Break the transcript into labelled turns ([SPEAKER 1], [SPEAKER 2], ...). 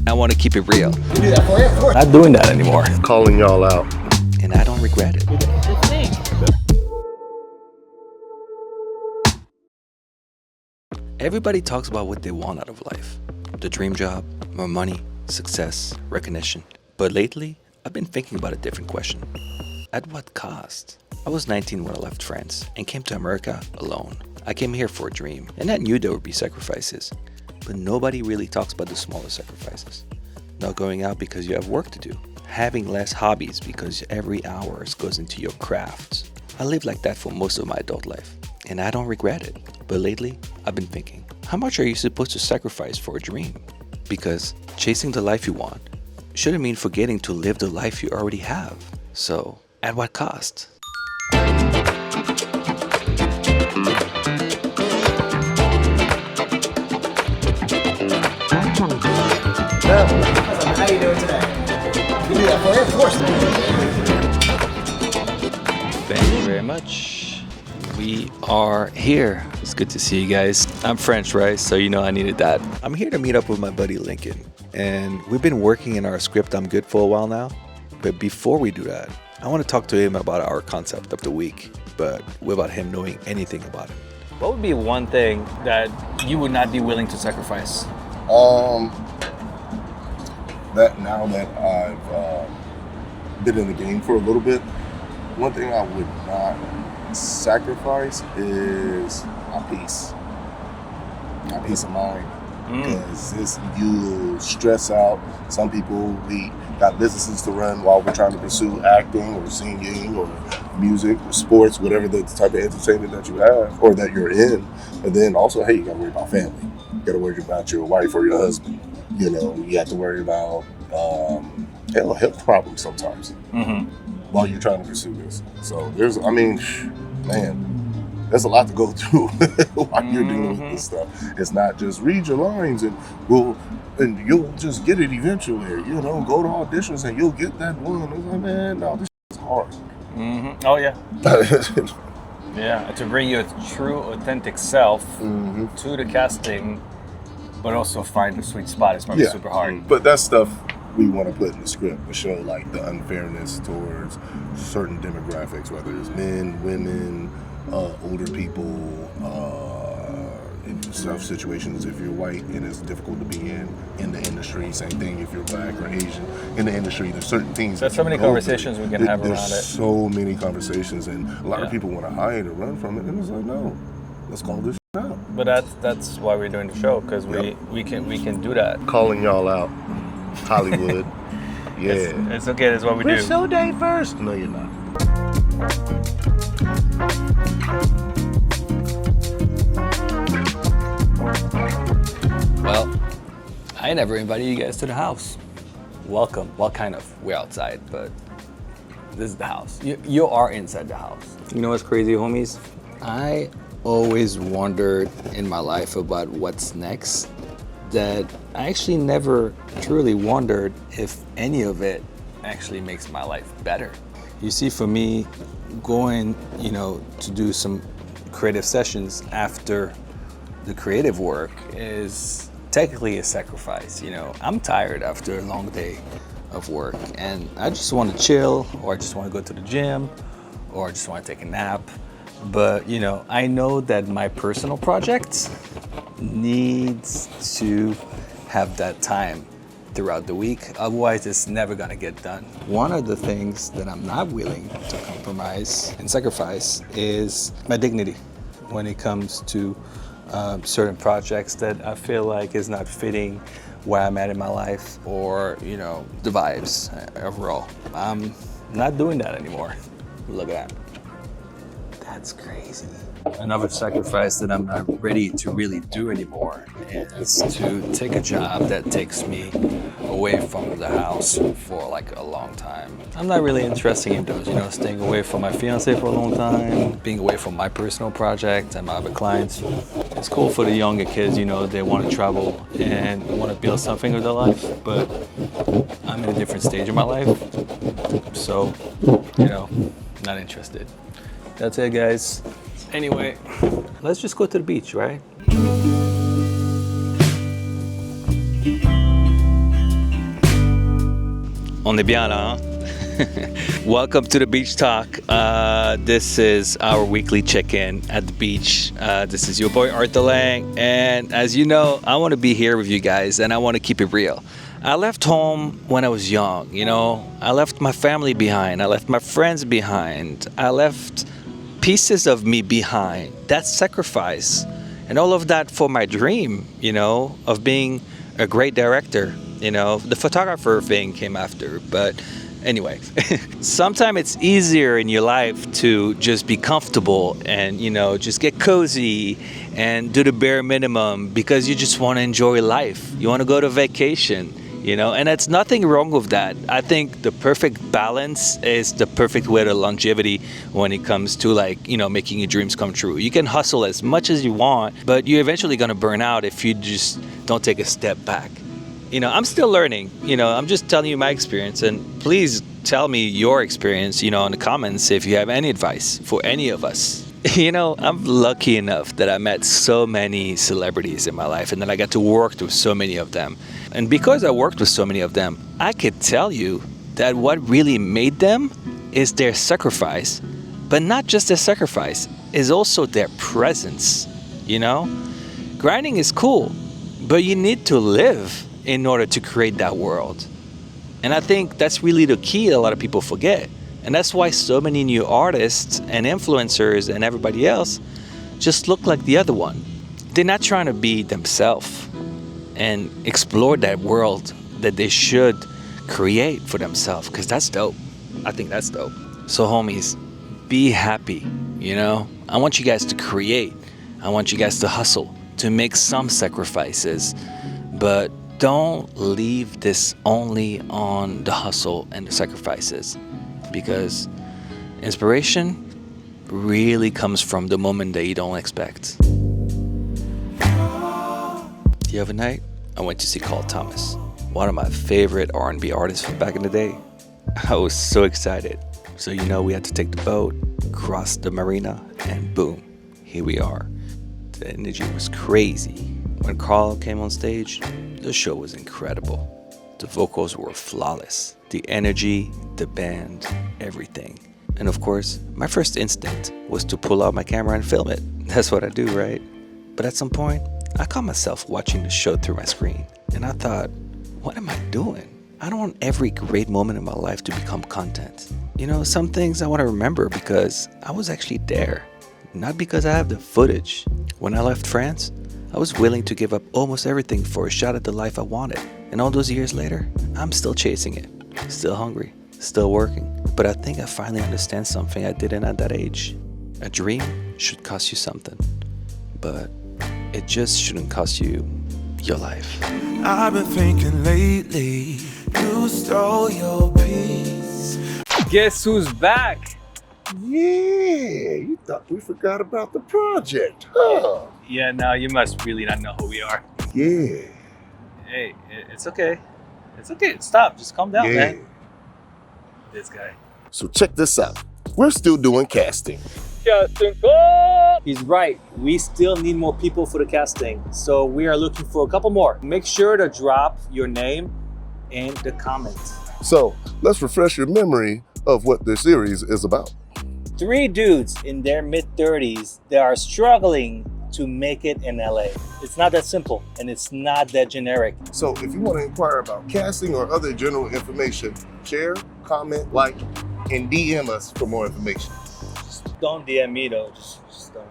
[SPEAKER 1] I want to keep it real.
[SPEAKER 2] We do that for you, of course.
[SPEAKER 1] Not doing that anymore.
[SPEAKER 3] Calling y'all out.
[SPEAKER 1] And I don't regret it. Everybody talks about what they want out of life. The dream job, more money, success, recognition. But lately, I've been thinking about a different question. At what cost? I was 19 when I left France and came to America alone. I came here for a dream, and I knew there would be sacrifices. But nobody really talks about the smaller sacrifices. Not going out because you have work to do. Having less hobbies because every hour goes into your craft. I lived like that for most of my adult life, and I don't regret it. But lately, I've been thinking, how much are you supposed to sacrifice for a dream? Because chasing the life you want shouldn't mean forgetting to live the life you already have. So, at what cost?
[SPEAKER 2] How you doing today? We do that for you, of course.
[SPEAKER 1] Thank you very much. We are here. It's good to see you guys. I'm French, right? So you know I needed that. I'm here to meet up with my buddy Lincoln. And we've been working in our script I'm Good for a while now. But before we do that, I want to talk to him about our concept of the week, but without him knowing anything about it. What would be one thing that you would not be willing to sacrifice?
[SPEAKER 3] That now that I've been in the game for a little bit, one thing I would not sacrifice is my peace of mind. Because this, you stress out. Some people, we got businesses to run while we're trying to pursue acting or singing or music or sports, whatever the type of entertainment that you have or that you're in. And then also, hey, you got to worry about family. You got to worry about your wife or your husband. You know, you have to worry about health problems sometimes while you're trying to pursue this. So there's a lot to go through while you're dealing with this stuff. It's not just read your lines and you'll just get it eventually. You know, go to auditions and you'll get that one. It's like, man, no, this is hard.
[SPEAKER 1] Oh yeah. Yeah, to bring your true, authentic self to the casting, but also find the sweet spot is probably super hard.
[SPEAKER 3] But that's stuff we want to put in the script to show like the unfairness towards certain demographics, whether it's men, women, older people, in tough situations if you're white and it's difficult to be in the industry. Same thing if you're black or Asian in the industry. There's certain things.
[SPEAKER 1] There's so many conversations we can have around it.
[SPEAKER 3] There's so many conversations, and a lot of people want to hide or run from it, and it's like, no, let's call this out.
[SPEAKER 1] But that's why we're doing the show, because we can do that.
[SPEAKER 3] Calling y'all out, Hollywood. Yeah,
[SPEAKER 1] it's okay. That's what we do.
[SPEAKER 3] We're so diverse. No, you're not.
[SPEAKER 1] Well, I never invited you guys to the house. Welcome. Well, kind of. We're outside, but this is the house. You are inside the house. You know what's crazy, homies? I always wondered in my life about what's next, that I actually never truly wondered if any of it actually makes my life better. You see, for me, going, to do some creative sessions after the creative work is technically a sacrifice. I'm tired after a long day of work and I just want to chill, or I just want to go to the gym, or I just want to take a nap. But I know that my personal projects needs to have that time throughout the week, otherwise it's never gonna get done. One of the things that I'm not willing to compromise and sacrifice is my dignity when it comes to certain projects that I feel like is not fitting where I'm at in my life, or the vibes overall. I'm not doing that anymore. Look at that. That's crazy. Another sacrifice that I'm not ready to really do anymore is to take a job that takes me away from the house for like a long time. I'm not really interested in those, staying away from my fiance for a long time, being away from my personal project and my other clients. It's cool for the younger kids, they want to travel and want to build something with their life, but I'm in a different stage of my life, so, not interested. That's it, guys. Anyway, let's just go to the beach, right? On est bien là, huh? Welcome to the Beach Talk. This is our weekly check-in at the beach. This is your boy Arthur Lang, and as you know, I want to be here with you guys, and I want to keep it real. I left home when I was young, you know. I left my family behind. I left my friends behind. I left pieces of me behind. That's sacrifice. And all of that for my dream, you know, of being a great director. You know, the photographer thing came after, but anyway, sometimes it's easier in your life to just be comfortable and, you know, just get cozy and do the bare minimum because you just want to enjoy life. You want to go to vacation, you know, and there's nothing wrong with that. I think the perfect balance is the perfect way to longevity when it comes to, like, you know, making your dreams come true. You can hustle as much as you want, but you're eventually going to burn out if you just don't take a step back. You know, I'm still learning, you know, I'm just telling you my experience, and please tell me your experience, you know, in the comments if you have any advice for any of us. You know, I'm lucky enough that I met so many celebrities in my life and that I got to work with so many of them. And because I worked with so many of them, I could tell you that what really made them is their sacrifice, but not just their sacrifice, is also their presence, you know? Grinding is cool, but you need to live in order to create that world. And I think that's really the key a lot of people forget. And that's why so many new artists and influencers and everybody else just look like the other one. They're not trying to be themselves and explore that world that they should create for themselves, because that's dope. I think that's dope. So homies, be happy, you know? I want you guys to create. I want you guys to hustle, to make some sacrifices, but don't leave this only on the hustle and the sacrifices, because inspiration really comes from the moment that you don't expect. The other night, I went to see Carl Thomas, one of my favorite R&B artists from back in the day. I was so excited. So, you know, we had to take the boat, cross the marina, and boom, here we are. The energy was crazy. When Carl came on stage, the show was incredible. The vocals were flawless. The energy, the band, everything. And of course, my first instinct was to pull out my camera and film it. That's what I do, right? But at some point, I caught myself watching the show through my screen. And I thought, what am I doing? I don't want every great moment in my life to become content. You know, some things I want to remember because I was actually there. Not because I have the footage. When I left France, I was willing to give up almost everything for a shot at the life I wanted. And all those years later, I'm still chasing it. Still hungry. Still working. But I think I finally understand something I didn't at that age. A dream should cost you something. But it just shouldn't cost you your life.
[SPEAKER 4] I've been thinking lately, you stole your peace.
[SPEAKER 1] Guess who's back?
[SPEAKER 2] Yeah, you thought we forgot about the project, huh?
[SPEAKER 1] Yeah, no, you must really not know who we are.
[SPEAKER 2] Yeah.
[SPEAKER 1] Hey, it's okay. It's okay. Stop. Just calm down,
[SPEAKER 2] Yeah.
[SPEAKER 1] man. This guy.
[SPEAKER 2] So check this out. We're still doing casting.
[SPEAKER 1] He's right. We still need more people for the casting. So we are looking for a couple more. Make sure to drop your name in the comments.
[SPEAKER 2] So let's refresh your memory of what this series is about.
[SPEAKER 1] 3 dudes in their mid-30s that are struggling to make it in LA. It's not that simple, and it's not that generic.
[SPEAKER 2] So if you want to inquire about casting or other general information, share, comment, like, and DM us for more information.
[SPEAKER 1] Don't DM me though, just don't.